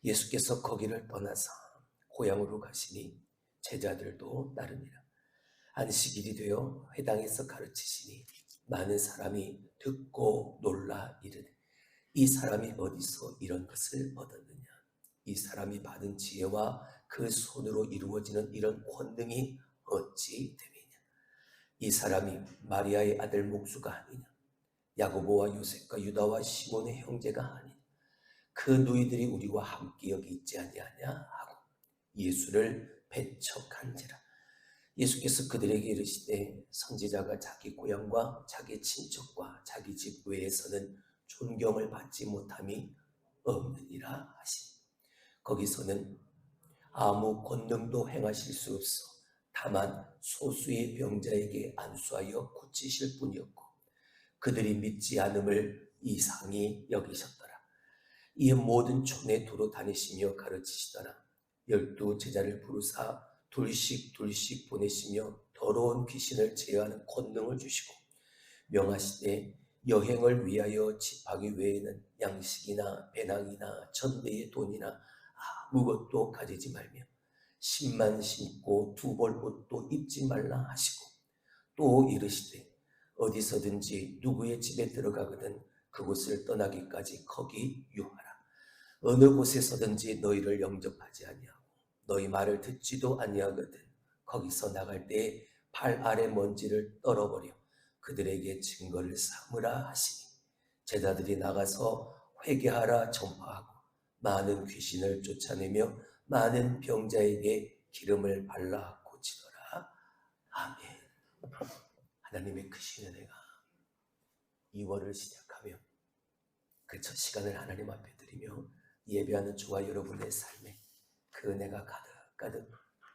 예수께서 거기를 떠나서 고향으로 가시니 제자들도 따르니라. 안식일이 되어 회당에서 가르치시니 많은 사람이 듣고 놀라 이르되 이 사람이 어디서 이런 것을 얻었느냐? 이 사람이 받은 지혜와 그 손으로 이루어지는 이런 권능이 어찌 됨이냐? 이 사람이 마리아의 아들 목수가 아니냐? 야고보와 요셉과 유다와 시몬의 형제가 아니냐? 그 누이들이 우리와 함께 여기 있지 아니하냐 하고 예수를 배척한지라. 예수께서 그들에게 이르시되 선지자가 자기 고향과 자기 친척과 자기 집 외에서는 존경을 받지 못함이 없느니라 하시니 거기서는 아무 권능도 행하실 수 없어 다만 소수의 병자에게 안수하여 고치실 뿐이었고 그들이 믿지 않음을 이상히 여기셨더라. 이에 모든 촌에 두루 다니시며 가르치시더라. 12 제자를 부르사 둘씩 보내시며 더러운 귀신을 제어하는 권능을 주시고 명하시되 여행을 위하여 집하기 외에는 양식이나 배낭이나 전대의 돈이나 아무것도 가지지 말며 신만 신고 두 벌 옷도 입지 말라 하시고 또 이르시되 어디서든지 누구의 집에 들어가거든 그곳을 떠나기까지 거기 유하라. 어느 곳에서든지 너희를 영접하지 아니하고 너희 말을 듣지도 아니하거든 거기서 나갈 때에 발 아래 먼지를 떨어버려 그들에게 증거를 삼으라 하시니 제자들이 나가서 회개하라 전파하고 많은 귀신을 쫓아내며 많은 병자에게 기름을 발라 고치더라. 아멘. 하나님의 크신 은혜가 2월을 시작하며 그 첫 시간을 하나님 앞에 드리며 예배하는 저와 여러분의 삶에 그 은혜가 가득가득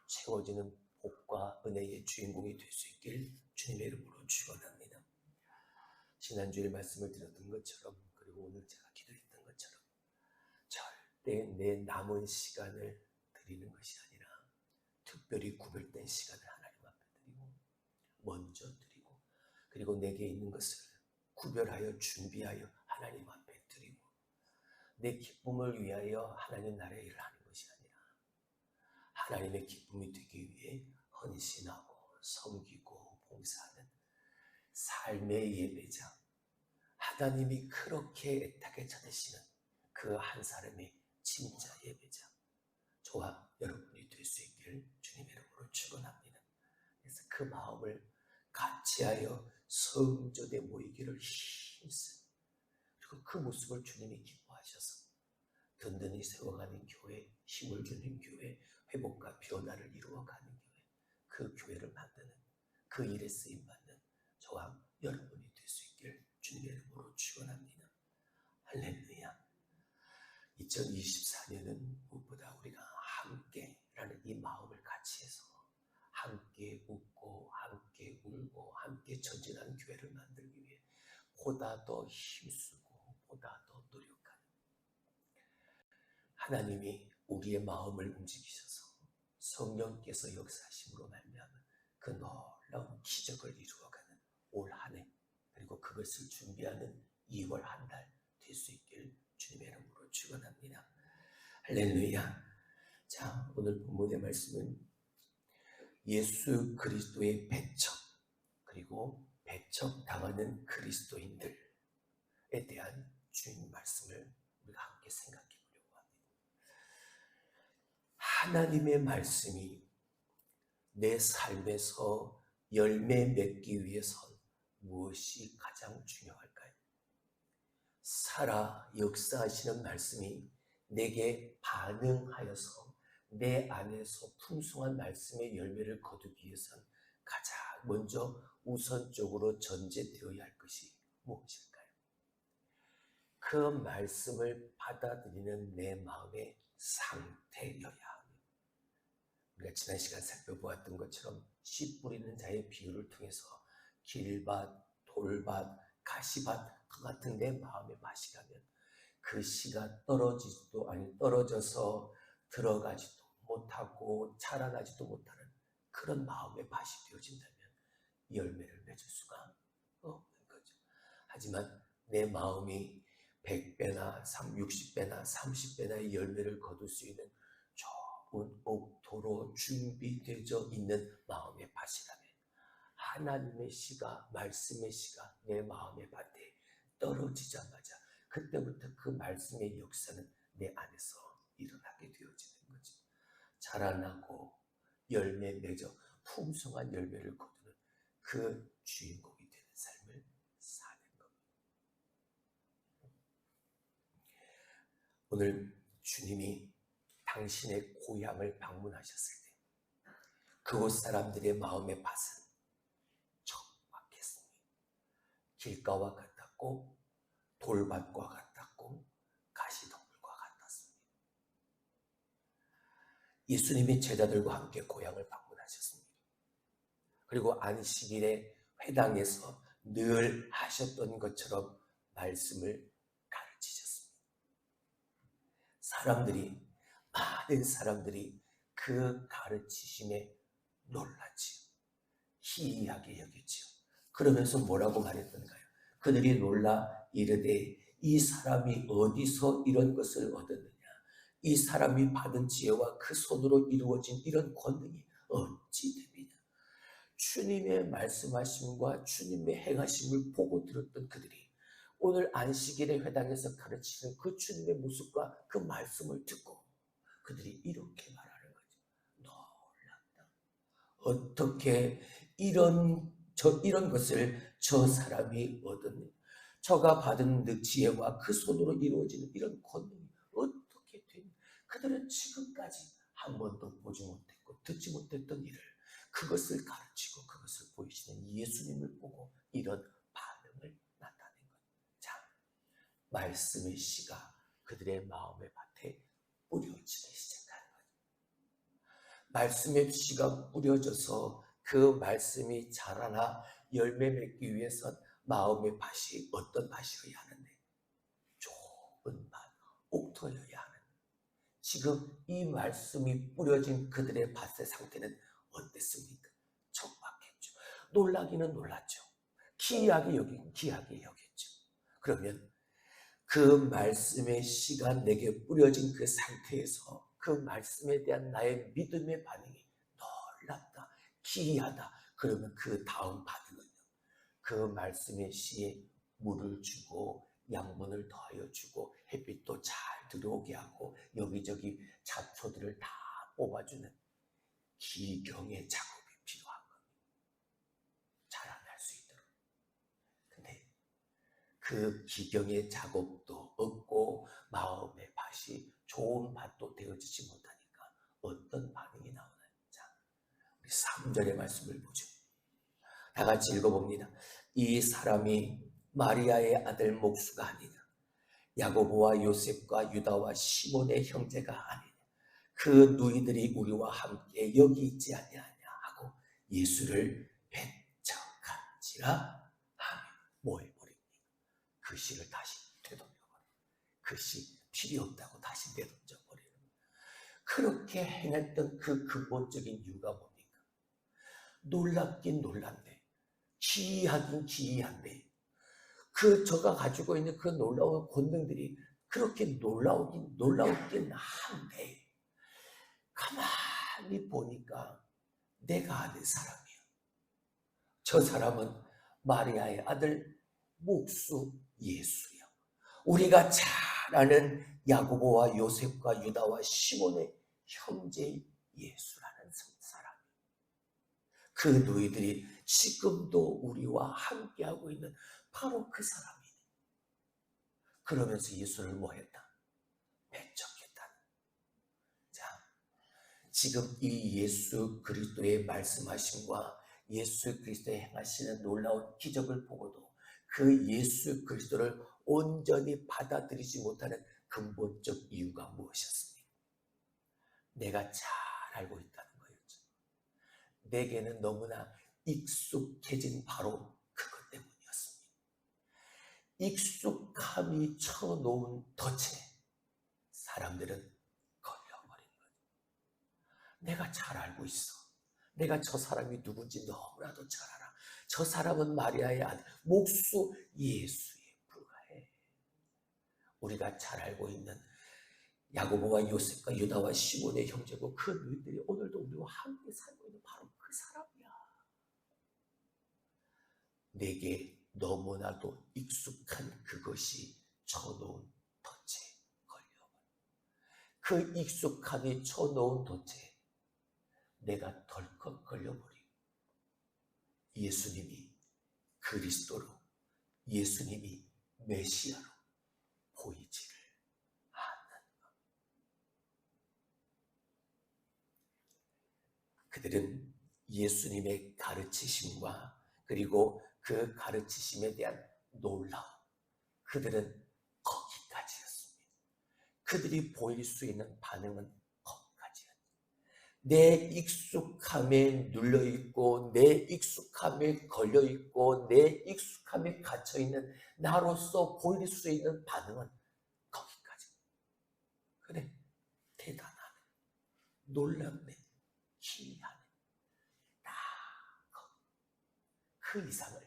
채워지는 복과 은혜의 주인공이 될 수 있길 주님의 이름으로 축원합니다. 지난주일 말씀을 드렸던 것처럼 그리고 오늘 제가 기도했던 것처럼 절대 내 남은 시간을 드리는 것이 아니라 특별히 구별된 시간을 하나님 앞에 드리고 먼저 드리고 그리고 내게 있는 것을 구별하여 준비하여 하나님 앞에 드리고 내 기쁨을 위하여 하나님 나라의 일을 하는 것이 아니라 하나님의 기쁨이 되기 위해 헌신하고 섬기고 봉사하는 삶의 예배자, 하나님이 그렇게 애타게 찾으시는 그 한 사람의 진짜 예배자, 저와 여러분이 될 수 있기를 주님의 이름으로 축원합니다. 그래서 그 마음을 같이하여 성전에 모이기를 힘쓰 그리고 그 모습을 주님이 기뻐하셔서 든든히 세워가는 교회, 힘을 주는 교회, 회복과 변화를 이루어가는 교회, 그 교회를 만드는 그 일에 쓰임받는 저와 여러분이 될 수 있기를 주님의 이름으로 축원합니다. 할렐루야. 2024년은 무엇보다 우리가 함께라는 이 마음을 같이 해서 함께 웃고 함께 울고 함께 전진하는 교회를 만들기 위해 보다 더 힘쓰고 보다 더 노력하는 하나님이 우리의 마음을 움직이셔서 성령께서 역사하심으로 말미암아 그 놀라운 기적을 이루어가는 올 한 해 그리고 그것을 준비하는 2월 한 달 될 수 있길 주님의 이름으로 축원합니다. 할렐루야. 자, 오늘 본문의 말씀은 예수 그리스도의 배척 그리고 배척당하는 그리스도인들에 대한 주님 말씀을 우리가 함께 생각해 보려고 합니다. 하나님의 말씀이 내 삶에서 열매 맺기 위해선 무엇이 가장 중요할까요? 살아 역사하시는 말씀이 내게 반응하여서 내 안에서 풍성한 말씀의 열매를 거두기 위해선 가장 먼저 우선적으로 전제되어야 할 것이 무엇일까요? 그 말씀을 받아들이는 내 마음의 상태여야 합니다. 우리가 지난 시간 살펴보았던 것처럼 씨 뿌리는 자의 비유를 통해서 길밭, 돌밭, 가시밭 그 같은 내 마음의 맛이라면 그 씨가 떨어져서 들어가지도 못하고 자라나지도 못하는 그런 마음의 밭이 되어진다면 열매를 맺을 수가 없는 거죠. 하지만 내 마음이 100배나 60배나 30배나의 열매를 거둘 수 있는 좋은 옥토로 준비되어 있는 마음의 밭이라면, 하나님의 씨가, 말씀의 씨가 내 마음의 밭에 떨어지자마자 그때부터 그 말씀의 역사는 내 안에서 일어나게 되어지는 거죠. 자라나고 열매 맺어 풍성한 열매를 거두는 그 주인공이 되는 삶을 사는 겁니다. 오늘 주님이 당신의 고향을 방문하셨을 때 그곳 사람들의 마음의 밭은 척박했습니다. 길가와 같았고 돌밭과 같았고 가시덤불과 같았습니다. 예수님이 제자들과 함께 고향을 방문하셨습니다. 그리고 안식일에 회당에서 늘 하셨던 것처럼 말씀을 가르치셨습니다. 많은 사람들이 그 가르치심에 놀랐지요. 희이하게 여겼지요. 그러면서 뭐라고 말했던가요? 그들이 놀라 이르되 이 사람이 어디서 이런 것을 얻었느냐? 이 사람이 받은 지혜와 그 손으로 이루어진 이런 권능이 어찌 됩니까? 주님의 말씀하심과 주님의 행하심을 보고 들었던 그들이 오늘 안식일의 회당에서 가르치는 그 주님의 모습과 그 말씀을 듣고 그들이 이렇게 말하는 거죠. 놀랍다. 어떻게 이런 것을 저 사람이 얻었느냐? 저가 받은 지혜와 그 손으로 이루어지는 이런 권능이 어떻게 되냐? 그들은 지금까지 한 번도 보지 못했고 듣지 못했던 일을, 그것을 가르치고 그것을 보이시는 예수님을 보고 이런 반응을 나타낸 거예요. 자, 말씀의 씨가 그들의 마음의 밭에 뿌려지기 시작하는 거예요. 말씀의 씨가 뿌려져서 그 말씀이 자라나 열매 맺기 위해선 마음의 밭이 어떤 밭이어야 하는데? 좁은 밭, 옥토여야 하는. 지금 이 말씀이 뿌려진 그들의 밭의 상태는 어땠습니까? 척박했죠. 놀라기는 놀랐죠. 기이하게 여겼죠. 그러면 그 말씀의 씨가 내게 뿌려진 그 상태에서 그 말씀에 대한 나의 믿음의 반응이 놀랍다, 기이하다. 그러면 그 다음 반응은요, 그 말씀의 씨에 물을 주고 양분을 더하여 주고 햇빛도 잘 들어오게 하고 여기저기 잡초들을 다 뽑아주는 기경의 작업이 필요한 겁니다. 자라날 수 있도록. 근데 그 기경의 작업도 없고 마음의 밭이 좋은 밭도 되어지지 못하니까 어떤 반응이 나오나요? 자, 우리 3절의 말씀을 보죠. 다 같이 읽어봅니다. 이 사람이 마리아의 아들 목수가 아니냐? 야고보와 요셉과 유다와 시몬의 형제가 아니냐? 그 누이들이 우리와 함께 여기 있지 아니하냐 하고 예수를 배척한지라 하며 뭐해버립니까? 그 씨를 다시 되돌려버려요. 그 씨 필요 없다고 다시 내던져버리는 거예요. 그렇게 행했던 그 근본적인 이유가 뭡니까? 놀랍긴 놀랍네, 기이하긴 기이한데, 저가 가지고 있는 그 놀라운 권능들이 그렇게 놀라웠긴 한데, 가만히 보니까 내가 아는 사람이야. 저 사람은 마리아의 아들 목수 예수야. 우리가 잘 아는 야고보와 요셉과 유다와 시몬의 형제 예수라는 사람. 그 너희들이 지금도 우리와 함께하고 있는 바로 그 사람이네. 그러면서 예수를 뭐했다? 배척했다. 자, 지금 이 예수 그리스도의 말씀하심과 예수 그리스도의 행하시는 놀라운 기적을 보고도 그 예수 그리스도를 온전히 받아들이지 못하는 근본적 이유가 무엇이었습니까? 내가 잘 알고 있다는 거였죠. 내게는 너무나 익숙해진 바로 그것 때문이었습니다. 익숙함이 쳐놓은 덫에 사람들은 걸려버린 거예요. 내가 잘 알고 있어. 내가 저 사람이 누군지 너무나도 잘 알아. 저 사람은 마리아의 아들 목수 예수에 불과해. 우리가 잘 알고 있는 야고보와 요셉과 유다와 시몬의 형제고 그 너희들이 오늘도 우리와 함께 살고 있는 바로 그 사람이야. 내게 너무나도 익숙한 그것이 쳐놓은 덫에 걸려. 그 익숙함이 쳐놓은 덫에 내가 덜컥 걸려버리고 예수님이 그리스도로, 예수님이 메시아로 보이지를 않는 것. 그들은 예수님의 가르치심과 그리고 그 가르치심에 대한 놀라움, 그들은 거기까지였습니다. 그들이 보일 수 있는 반응은 거기까지였습니다. 내 익숙함에 눌려있고 내 익숙함에 걸려있고 내 익숙함에 갇혀있는 나로서 보일 수 있는 반응은 거기까지. 그래, 대단하네, 놀랍네, 기이하네, 다 그 이상을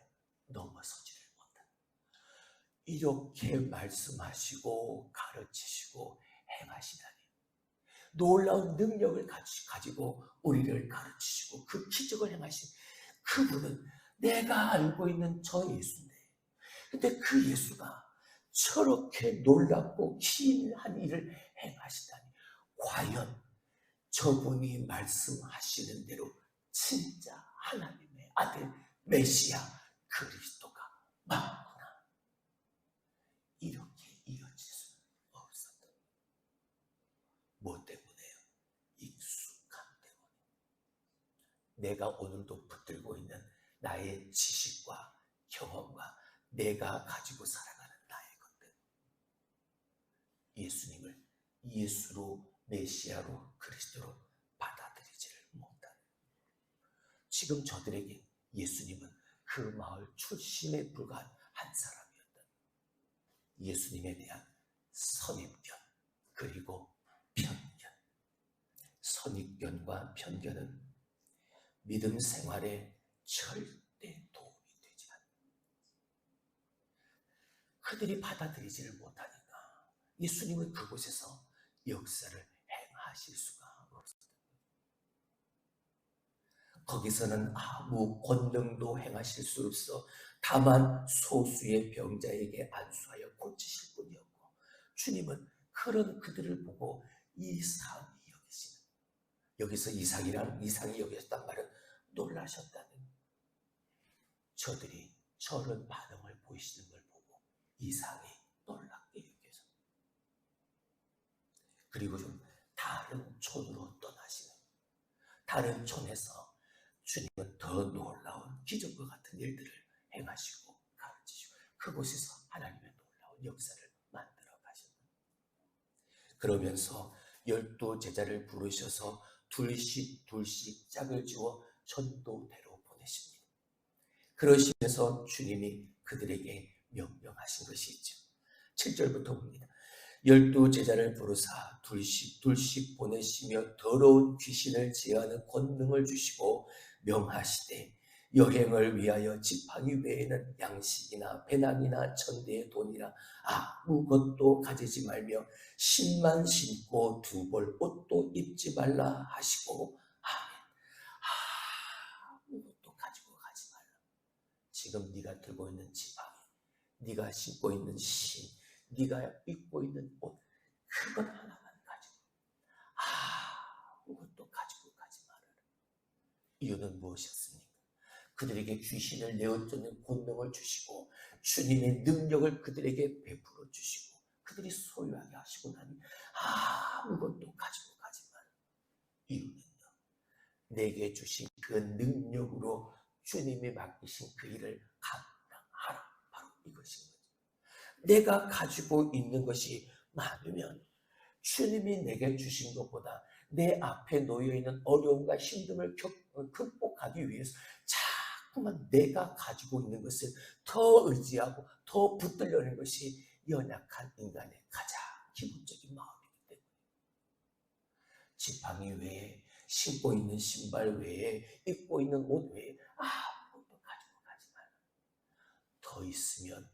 넘어서지를 못한다. 이렇게 말씀하시고 가르치시고 행하시다니, 놀라운 능력을 가지고 우리를 가르치시고 그 기적을 행하신 그분은 내가 알고 있는 저 예수인데, 근데 그 예수가 저렇게 놀랍고 기이한 일을 행하시다니, 과연 저분이 말씀하시는 대로 진짜 하나님의 아들 메시아 그리스도가 맞구나, 이렇게 이어질 수는 없었던. 뭐 때문에요? 익숙함 때문에. 내가 오늘도 붙들고 있는 나의 지식과 경험과 내가 가지고 살아가는 나의 것들, 예수님을 예수로, 메시아로, 그리스도로 받아들이지를 못하는. 지금 저들에게 예수님은 그 마을 출신에 불과한 한 사람이었다. 예수님에 대한 선입견 그리고 편견. 선입견과 편견은 믿음 생활에 절대 도움이 되지 않는다. 그들이 받아들이지를 못하니까 예수님은 그곳에서 역사를 행하실 수가 없었다. 거기서는 아무 권능도 행하실 수 없어 다만 소수의 병자에게 안수하여 고치실 뿐이었고, 주님은 그런 그들을 보고 이상히 여기시는, 여기서 이상이 여기셨단 말은 놀라셨다는, 저들이 저런 반응을 보이시는 걸 보고 이상히 놀랍게 여겨서, 그리고 좀 다른 촌으로 떠나시는, 다른 촌에서 주님은 더 놀라운 기적과 같은 일들을 행하시고 가르치시고 그곳에서 하나님의 놀라운 역사를 만들어 가셨습니다. 그러면서 12 제자를 부르셔서 둘씩 짝을 지어 전도대로 보내십니다. 그러시면서 주님이 그들에게 명령하신 것이 있죠. 7절부터 봅니다. 12 제자를 부르사 둘씩 보내시며 더러운 귀신을 제하는 권능을 주시고 명하시되, 여행을 위하여 지팡이 외에는 양식이나 배낭이나 천대의 돈이나 아무것도 가지지 말며 신만 신고 2벌 옷도 입지 말라 하시고, 아무것도 가지고 가지 말라. 지금 네가 들고 있는 지팡이, 네가 신고 있는 신, 네가 입고 있는 옷, 그것 하나만 가지고 아무것도 가지고 가지 말아라. 이유는 무엇이었습니까? 그들에게 귀신을 내어쫓는 권능을 주시고 주님의 능력을 그들에게 베풀어 주시고 그들이 소유하게 하시고 나니 아무것도 가지고 가지 말아라. 이유는요, 내게 주신 그 능력으로 주님이 맡기신 그 일을 감당하라. 바로 이것인 거죠. 내가 가지고 있는 것이 많으면 주님이 내게 주신 것보다 내 앞에 놓여있는 어려움과 힘듦을 극복하기 위해서 자꾸만 내가 가지고 있는 것을 더 의지하고 더 붙들려는 것이 연약한 인간의 가장 기본적인 마음이기 때문에, 지팡이 외에, 신고 있는 신발 외에, 입고 있는 옷 외에 아무것도 가지고 가지 말라. 더 있으면,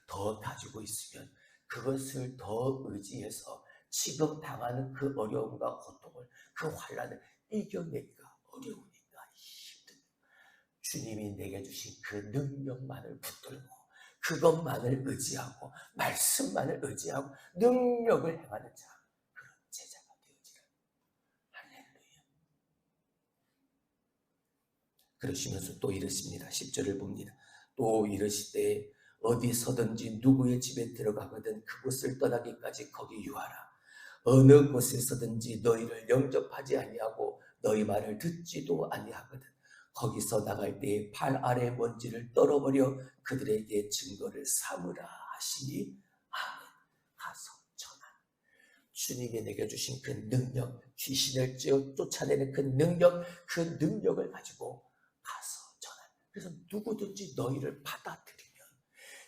더 가지고 있으면 그것을 더 의지해서 지금 당하는 그 어려움과 고통을, 그 환난을 이겨내기가 어려우니까 힘든, 주님이 내게 주신 그 능력만을 붙들고 그것만을 의지하고 말씀만을 의지하고 능력을 행하는 자, 그런 제자가 되어지라. 할렐루야. 그러시면서 또 이르십니다. 10절을 봅니다. 또 이르시되 어디서든지 누구의 집에 들어가거든 그곳을 떠나기까지 거기 유하라. 어느 곳에서든지 너희를 영접하지 아니하고 너희 말을 듣지도 아니하거든 거기서 나갈 때에 발 아래 먼지를 떨어버려 그들에게 증거를 삼으라 하시니 아멘. 가서 전하. 주님이 내게 주신 그 능력, 귀신을 쫓아내는 그 능력을 가지고 가서 전하. 그래서 누구든지 너희를 받아들이면,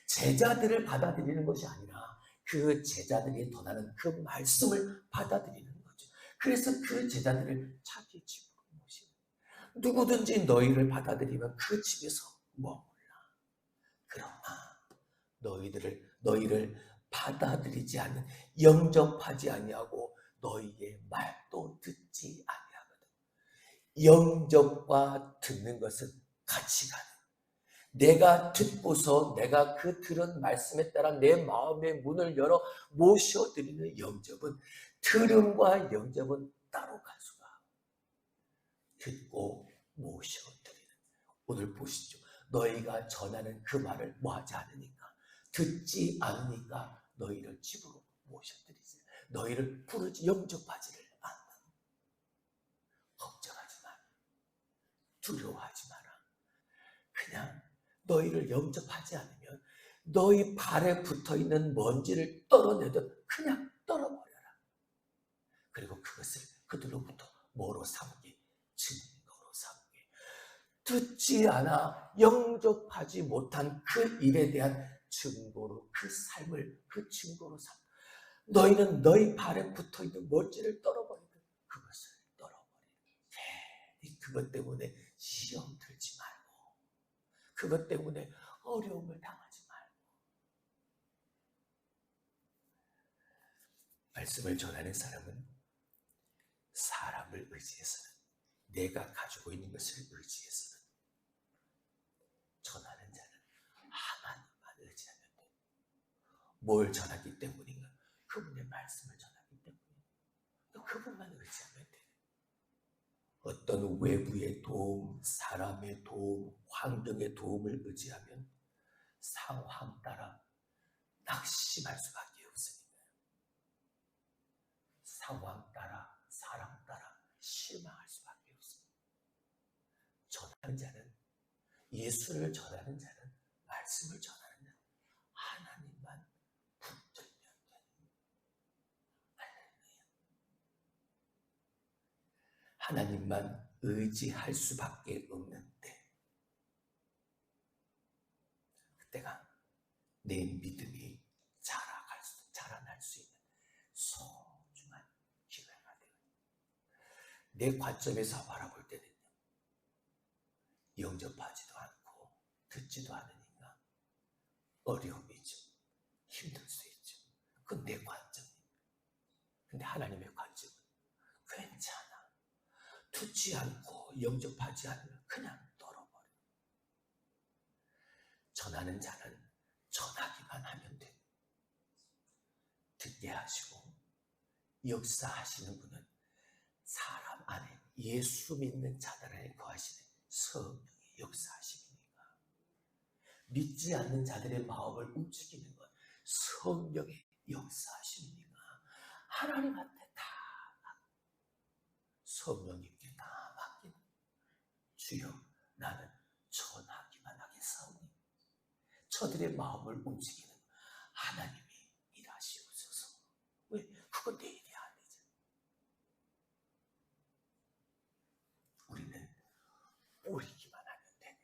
제자들을 받아들이는 것이 아니라 그 제자들이 전하는 그 말씀을 받아들이는 거죠. 그래서 그 제자들을 자기 집으로 모시고, 누구든지 너희를 받아들이면 그 집에서 머물라. 그러나 너희를 받아들이지 않는, 영접하지 아니하고 너희의 말도 듣지 아니하거든. 영접과 듣는 것은 같이 가는, 내가 듣고서 내가 그 들은 말씀에 따라 내 마음의 문을 열어 모셔드리는 영접은, 들음과 영접은 따로 갈 수가, 듣고 모셔드리는. 오늘 보시죠. 너희가 전하는 그 말을 뭐하지 않으니까, 듣지 않으니까 너희를 집으로 모셔드리지, 너희를 부르지, 영접하지를 않아. 걱정하지 마라. 두려워하지 마라. 그냥 너희를 영접하지 않으면 너희 발에 붙어있는 먼지를 떨어내듯 그냥 떨어버려라. 그리고 그것을 그들로부터 뭐로 삼게? 증거로 삼게. 듣지 않아 영접하지 못한 그 일에 대한 증거로, 그 삶을 그 증거로 삼. 너희는 너희 발에 붙어있는 먼지를 떨어버리듯 그것을 떨어버리라. 그것 때문에 시험 들지 말고, 그것 때문에 어려움을 당하지 말고. 말씀을 전하는 사람은 사람을 의지해서는, 내가 가지고 있는 것을 의지해서는, 전하는 자는 하나님만 의지하면 돼. 뭘 전하기 때문인가? 그분의 말씀을 전하기 때문에 그분만 의지하면 돼. 어떤 외부의 도움, 사람의 도움, 환경의 도움을 의지하면 상황 따라 낙심할 수밖에 없습니다. 상황 따라, 사람 따라 실망할 수밖에 없습니다. 전하는 자는, 예수를 전하는 자는, 말씀을 전하는 자는 하나님만 붙들면 됩니다. 하나님만 의지할 수밖에 없는데, 그때가 내 믿음이 자라날 수 있는 소중한 기회가 돼요. 내 관점에서 바라볼 때는 영접하지도 않고 듣지도 않으니까 어려움이죠. 힘들 수 있죠. 그건 내 관점이에요. 근데 하나님의 관점은 괜찮아. 듣지 않고 영접하지 않으면 그냥 떨어버려. 전하는 자는 전하기만 하면 돼. 듣게 하시고 역사하시는 분은 사람 안에, 예수 믿는 자들 안에 거하시는 성령의 역사하심이니까. 믿지 않는 자들의 마음을 움직이는 건 성령의 역사하심이니까 하나님한테 다 성령님께 다 맡기는, 주여 나는 전하기만 하겠사오니. 저들의 마음을 움직이는 하나님이 일하시옵소서. 왜? 그건 내 일이 아니죠. 우리는 뿌리기만 하면 돼.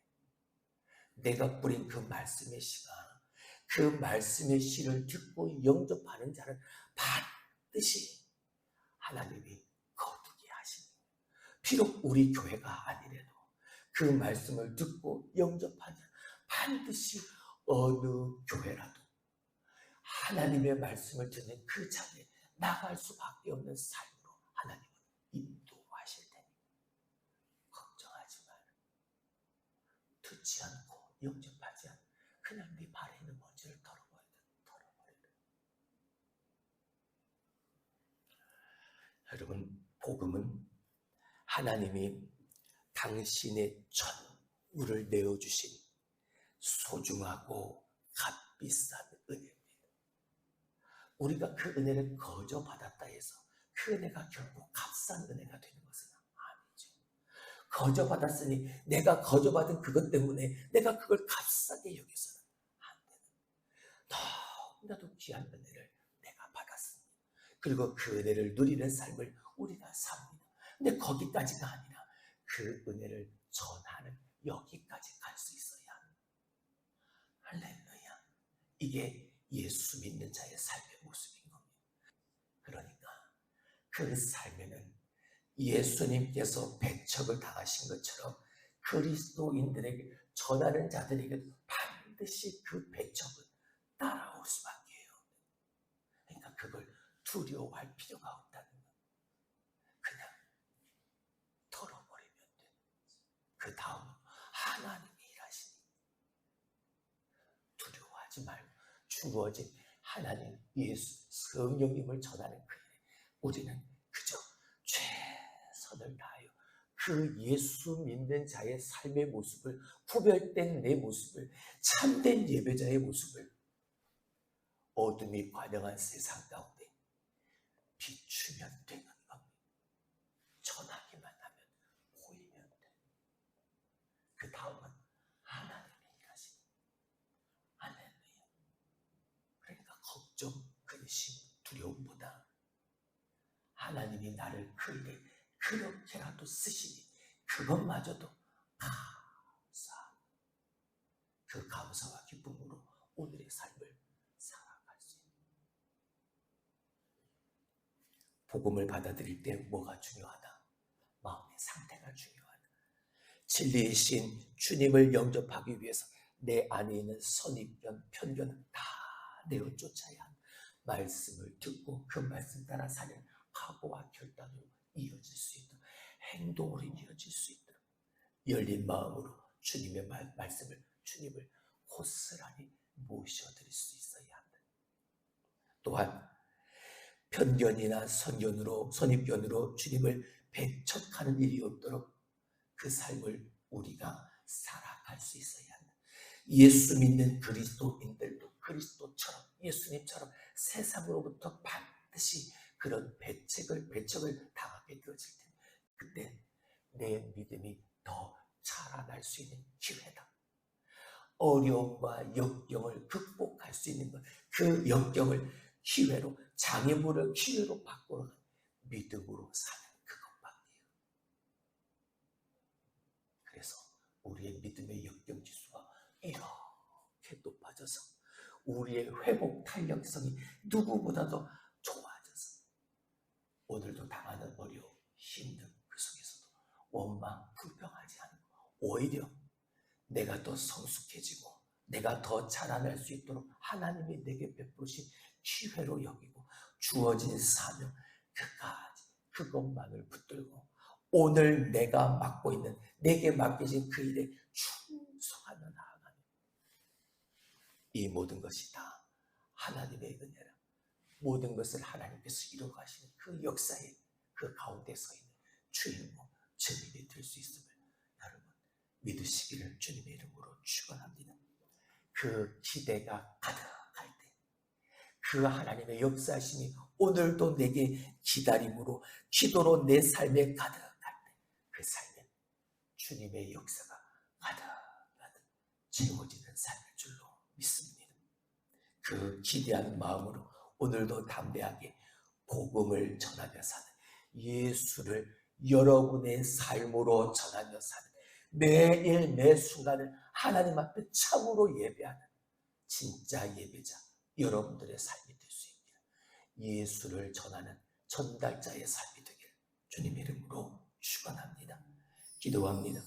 내가 뿌린 그 말씀의 씨가, 그 말씀의 씨를 듣고 영접하는 자는 반드시 하나님이 거두게 하시는 거예요. 비록 우리 교회가 아니래도 그 말씀을 듣고 영접하는 자는 반드시 어느 교회라도 하나님의 말씀을 듣는 그 자리에 나갈 수밖에 없는 삶으로 하나님은 인도하실 테니 걱정하지 마라. 듣지 않고 영접하지 않고 그냥 네 발에 있는 먼지를 털어버려라. 여러분, 복음은 하나님이 당신의 전부를 내어주신 소중하고 값비싼 은혜입니다. 우리가 그 은혜를 거저 받았다 해서 그 은혜가 결국 값싼 은혜가 되는 것은 아니죠. 거저 받았으니 내가 거저 받은 그것 때문에 내가 그걸 값싸게 여기서는 안 되는, 너무나도 귀한 은혜를 내가 받았습니다. 그리고 그 은혜를 누리는 삶을 우리가 삽니다. 근데 거기까지가 아니라 그 은혜를 전하는 여기까지 갈 수 있어야 합니다. 할렐루야. 이게 예수 믿는 자의 삶의 모습인 겁니다. 그러니까 그 삶에는 예수님께서 배척을 당하신 것처럼 그리스도인들에게 전하는 자들에게 반드시 그 배척은 따라올 수밖에 해요. 그러니까 그걸 두려워할 필요가 없다는 것. 그냥 털어버리면 돼. 그 다음 하나님이 일하시니 두려워하지 말고 주어진 하나님 예수 성령님을 전하는 그 일에 우리는 그저 최선을 다하여 그 예수 믿는 자의 삶의 모습을, 구별된 내 모습을, 참된 예배자의 모습을 어둠이 관영한 세상 가운데 비추면 되는 겁니다. 전하기만 하면 보이면 돼. 그 다음은 하나님이 일하시니 할렐루야. 그러니까 걱정, 근심, 두려움보다 하나님이 나를 그 일에 그렇게라도 쓰시니 그것마저도 감사, 그 감사와 기쁨으로 오늘의 삶을 살아갈 수 있는. 복음을 받아들일 때 뭐가 중요하다? 마음의 상태가 중요하다. 진리이신 주님을 영접하기 위해서 내 안에 있는 선입견, 편견을 다 내어 쫓아야 한다. 말씀을 듣고 그 말씀 따라 사는 각오와 결단으로 이어질 수 있도록, 행동으로 이어질 수 있도록 열린 마음으로 주님의 말씀을, 주님을 고스란히 모셔드릴 수 있어야 한다. 또한 편견이나 선입견으로 주님을 배척하는 일이 없도록 그 삶을 우리가 살아갈 수 있어야 한다. 예수 믿는 그리스도인들도 그리스도처럼, 예수님처럼 세상으로부터 반드시 그런 배척을 당하게 되어질 텐데, 그때 내 믿음이 더 자라날 수 있는 기회다. 어려움과 역경을 극복할 수 있는 것, 그 역경을 기회로, 장애물을 기회로 바꾸는 믿음으로 사는 그것밖에요. 그래서 우리의 믿음의 역경 지수가 이렇게 높아져서 우리의 회복 탄력성이 누구보다도 좋아져서 오늘도 당하는 어려움, 힘든 그 속에서도 원망, 불평하지 않고 오히려 내가 더 성숙해지고 내가 더 자라날 수 있도록 하나님이 내게 베푸신 기회로 여기고 주어진 사명, 그까지 그것만을 붙들고 오늘 내가 맡고 있는, 내게 맡겨진 그 일에 충성하며 나아가는, 이 모든 것이 다 하나님의 은혜라. 모든 것을 하나님께서 이루어 가시는 그 역사에 그 가운데 서 있는 주인공, 주님이 될 수 있음을 여러분 믿으시기를 주님의 이름으로 축원합니다. 그 기대가 가득할 때, 그 하나님의 역사하심이 오늘도 내게 기다림으로, 기도로 내 삶에 가득할 때, 그 삶에 주님의 역사가 가득가득 채워지는 삶일 줄로 믿습니다. 그 기대하는 마음으로 오늘도 담대하게 복음을 전하며 사는, 예수를 여러분의 삶으로 전하며 사는, 매일 매 순간을 하나님 앞에 참으로 예배하는 진짜 예배자 여러분들의 삶이 될 수 있기를, 예수를 전하는 전달자의 삶이 되길 주님 이름으로 축원합니다. 기도합니다.